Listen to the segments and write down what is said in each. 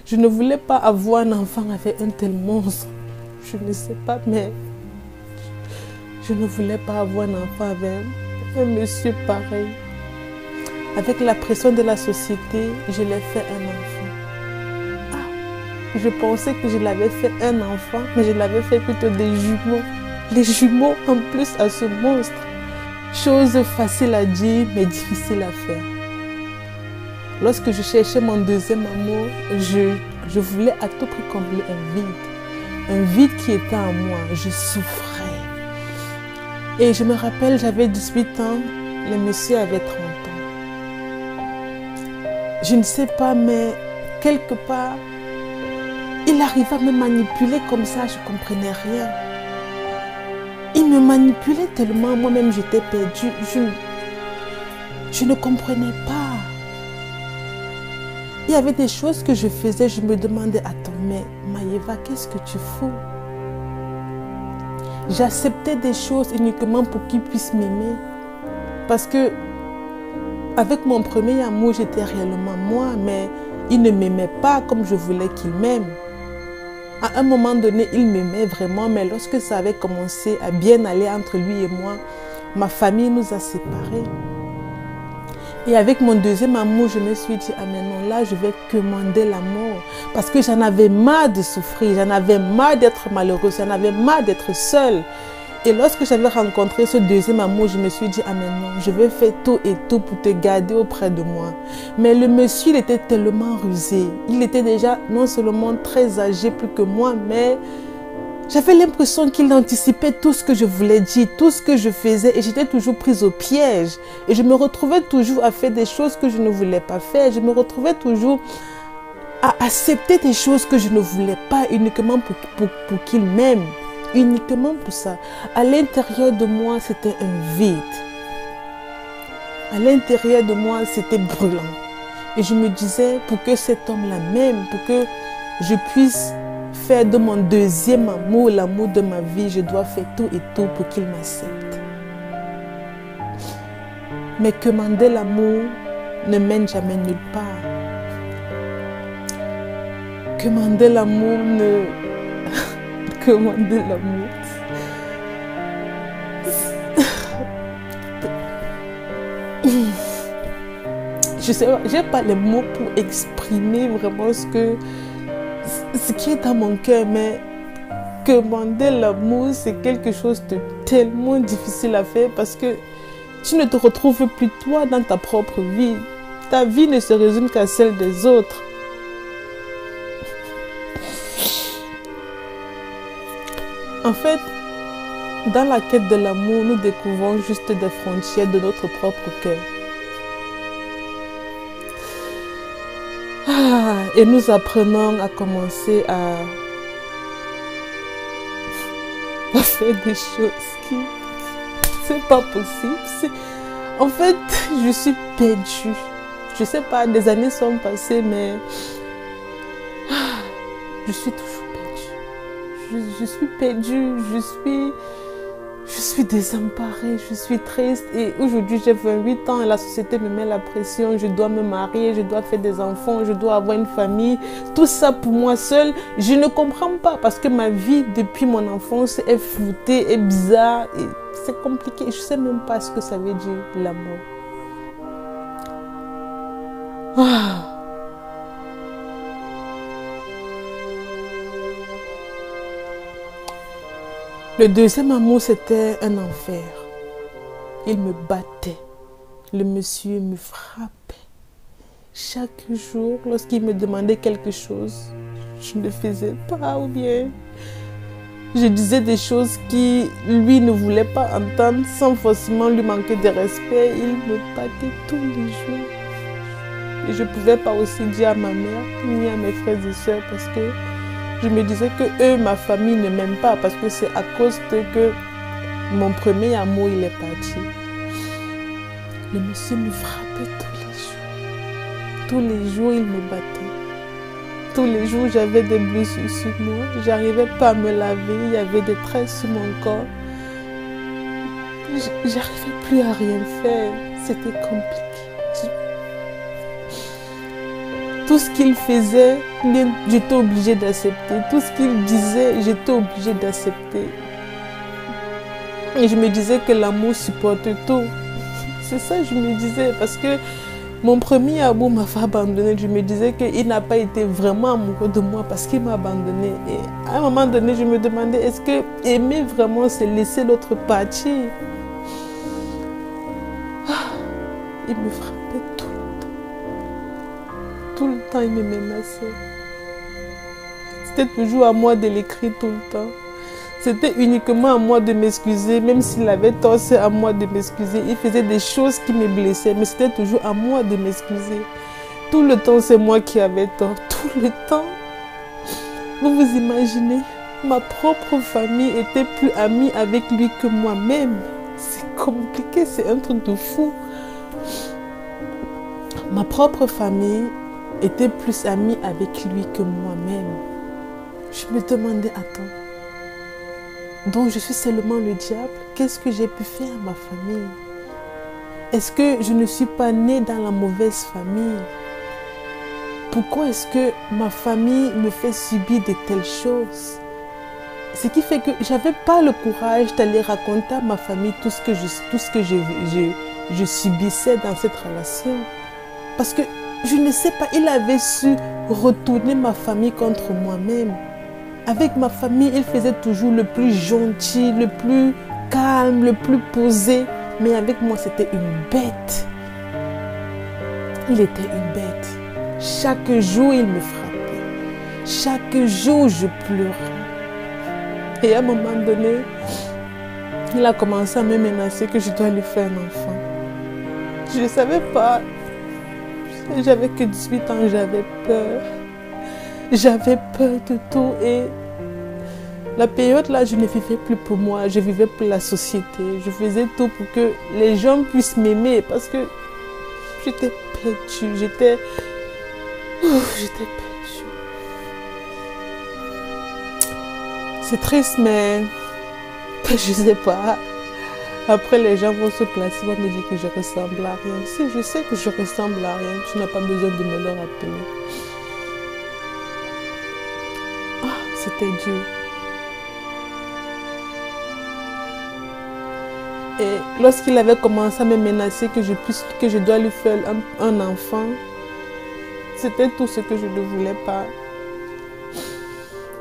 Je ne voulais pas avoir un enfant avec un tel monstre. Je ne sais pas, mais je ne voulais pas avoir un enfant avec un monsieur pareil. Avec la pression de la société, je l'ai fait un enfant. Ah, je pensais que je l'avais fait un enfant, mais je l'avais fait plutôt des jumeaux. Les jumeaux en plus à ce monstre. Chose facile à dire, mais difficile à faire. Lorsque je cherchais mon deuxième amour, je voulais à tout prix combler un vide. Un vide qui était en moi. Je souffrais. Et je me rappelle, j'avais 18 ans, le monsieur avait 30 ans. Je ne sais pas, mais quelque part, il arrivait à me manipuler comme ça, je ne comprenais rien. Il me manipulait tellement, moi-même j'étais perdue. Je ne comprenais pas. Il y avait des choses que je faisais, je me demandais, attends, mais Maïva, qu'est-ce que tu fous? J'acceptais des choses uniquement pour qu'il puisse m'aimer. Parce que, avec mon premier amour, j'étais réellement moi, mais il ne m'aimait pas comme je voulais qu'il m'aime. À un moment donné, il m'aimait vraiment, mais lorsque ça avait commencé à bien aller entre lui et moi, ma famille nous a séparés. Et avec mon deuxième amour, je me suis dit, ah mais non, là, je vais commander la mort. Parce que j'en avais marre de souffrir, j'en avais marre d'être malheureuse, j'en avais marre d'être seule. Et lorsque j'avais rencontré ce deuxième amour, je me suis dit, ah mais non, je vais faire tout et tout pour te garder auprès de moi. Mais le monsieur, il était tellement rusé. Il était déjà non seulement très âgé plus que moi, mais j'avais l'impression qu'il anticipait tout ce que je voulais dire, tout ce que je faisais, et j'étais toujours prise au piège. Et je me retrouvais toujours à faire des choses que je ne voulais pas faire. Je me retrouvais toujours à accepter des choses que je ne voulais pas uniquement pour qu'il m'aime. Uniquement pour ça. À l'intérieur de moi, c'était un vide. À l'intérieur de moi, c'était brûlant. Et je me disais, pour que cet homme-là m'aime, pour que je puisse faire de mon deuxième amour l'amour de ma vie, je dois faire tout et tout pour qu'il m'accepte. Mais commander l'amour ne mène jamais nulle part. Commander l'amour ne... Commander l'amour. Je sais pas, j'ai pas les mots pour exprimer vraiment ce qui est dans mon cœur, mais commander l'amour, c'est quelque chose de tellement difficile à faire parce que tu ne te retrouves plus toi dans ta propre vie. Ta vie ne se résume qu'à celle des autres. En fait, dans la quête de l'amour, nous découvrons juste des frontières de notre propre cœur. Et nous apprenons à commencer à faire des choses qui... C'est pas possible. En fait, je suis perdue. Je sais pas, des années sont passées, mais je suis toujours perdue. Je suis perdue, je suis désemparée, je suis triste. Et aujourd'hui, j'ai 28 ans et la société me met la pression. Je dois me marier, je dois faire des enfants, je dois avoir une famille. Tout ça pour moi seule, je ne comprends pas parce que ma vie depuis mon enfance est floutée, est bizarre. C'est compliqué. Je ne sais même pas ce que ça veut dire, l'amour. Le deuxième amour, c'était un enfer. Il me battait. Le monsieur me frappait. Chaque jour, lorsqu'il me demandait quelque chose, je ne faisais pas ou bien je disais des choses qui lui ne voulait pas entendre sans forcément lui manquer de respect. Il me battait tous les jours. Et je ne pouvais pas aussi dire à ma mère ni à mes frères et sœurs parce que je me disais que eux, ma famille ne m'aime pas parce que c'est à cause de que mon premier amour, il est parti. Le monsieur me frappait tous les jours. Tous les jours, il me battait. Tous les jours, j'avais des blessures sur moi. J'arrivais pas à me laver. Il y avait des traits sur mon corps. J'arrivais plus à rien faire. C'était compliqué. Tout ce qu'il faisait, j'étais obligée d'accepter. Tout ce qu'il disait, j'étais obligée d'accepter. Et je me disais que l'amour supporte tout. C'est ça que je me disais, parce que mon premier amour m'a fait abandonner. Je me disais qu'il n'a pas été vraiment amoureux de moi parce qu'il m'a abandonné. Et à un moment donné, je me demandais, est-ce que aimer vraiment, c'est laisser l'autre partir? Il me frappait tout le temps. Tout le temps, il me menaçait. C'était toujours à moi de l'écrire tout le temps. C'était uniquement à moi de m'excuser, même s'il avait tort, c'est à moi de m'excuser. Il faisait des choses qui me blessaient, mais c'était toujours à moi de m'excuser. Tout le temps, c'est moi qui avais tort. Tout le temps. Vous vous imaginez, ma propre famille était plus amie avec lui que moi-même. C'est compliqué, c'est un truc de fou. Ma propre famille était plus amie avec lui que moi-même. Je me demandais, attends. Donc je suis seulement le diable. Qu'est-ce que j'ai pu faire à ma famille? Est-ce que je ne suis pas née dans la mauvaise famille? Pourquoi est-ce que ma famille me fait subir de telles choses? Ce qui fait que je n'avais pas le courage d'aller raconter à ma famille tout ce que je subissais dans cette relation. Parce que je ne sais pas, il avait su retourner ma famille contre moi-même. Avec ma famille, il faisait toujours le plus gentil, le plus calme, le plus posé. Mais avec moi, c'était une bête. Il était une bête. Chaque jour, il me frappait. Chaque jour, je pleurais. Et à un moment donné, il a commencé à me menacer que je dois lui faire un enfant. Je ne savais pas. J'avais que 18 ans, j'avais peur. J'avais peur de tout et la période là, je ne vivais plus pour moi, je vivais pour la société. Je faisais tout pour que les gens puissent m'aimer parce que j'étais perdue, j'étais perdue. C'est triste mais je sais pas. Après les gens vont se placer, vont me dire que je ressemble à rien. Si je sais que je ressemble à rien, tu n'as pas besoin de me le rappeler. C'était dur. Et lorsqu'il avait commencé à me menacer que je dois lui faire un enfant, c'était tout ce que je ne voulais pas.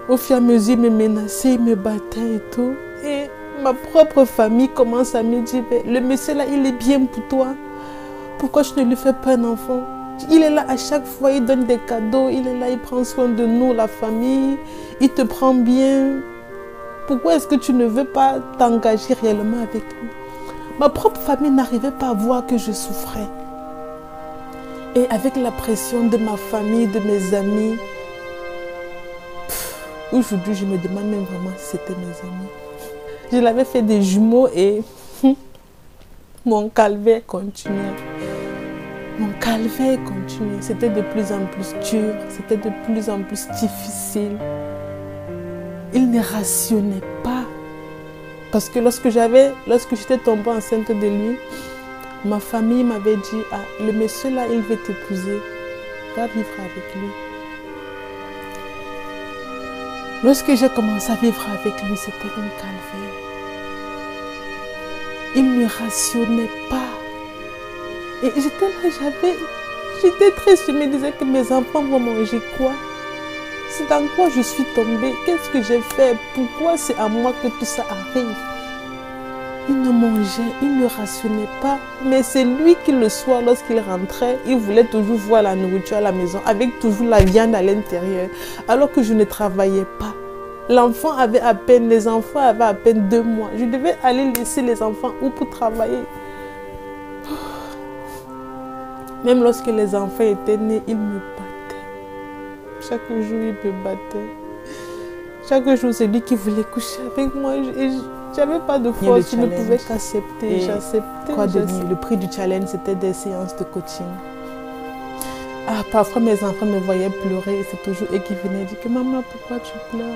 Au fur et à mesure, il me menaçait, il me battait et tout. Et ma propre famille commence à me dire, le monsieur là, il est bien pour toi. Pourquoi je ne lui fais pas un enfant? Il est là à chaque fois, il donne des cadeaux, il est là, il prend soin de nous, la famille, il te prend bien. Pourquoi est-ce que tu ne veux pas t'engager réellement avec lui? Ma propre famille n'arrivait pas à voir que je souffrais. Et avec la pression de ma famille, de mes amis, aujourd'hui je me demande même vraiment si c'était mes amis. Je l'avais fait des jumeaux et mon calvaire continuait. Mon calvaire continuait. C'était de plus en plus dur. C'était de plus en plus difficile. Il ne rationnait pas. Parce que lorsque j'étais tombée enceinte de lui, ma famille m'avait dit, ah, le monsieur là, il veut t'épouser. Va vivre avec lui. Lorsque j'ai commencé à vivre avec lui, c'était un calvaire. Il ne rationnait pas. Et j'étais là, j'étais triste, je me disais que mes enfants vont manger quoi? C'est dans quoi je suis tombée? Qu'est-ce que j'ai fait? Pourquoi c'est à moi que tout ça arrive? Il ne mangeait, il ne rationnait pas. Mais c'est lui qui le soir, lorsqu'il rentrait, il voulait toujours voir la nourriture à la maison, avec toujours la viande à l'intérieur, alors que je ne travaillais pas. Les enfants avaient à peine 2 mois. Je devais aller laisser les enfants où pour travailler. Même lorsque les enfants étaient nés, il me battait. Chaque jour, il me battait. Chaque jour, c'est lui qui voulait coucher avec moi. Je n'avais pas de force, je ne pouvais qu'accepter. J'acceptais. Quoi de mieux? Le prix du challenge, c'était des séances de coaching. Ah, parfois, mes enfants me voyaient pleurer et c'est toujours eux qui venaient dire que maman, pourquoi tu pleures?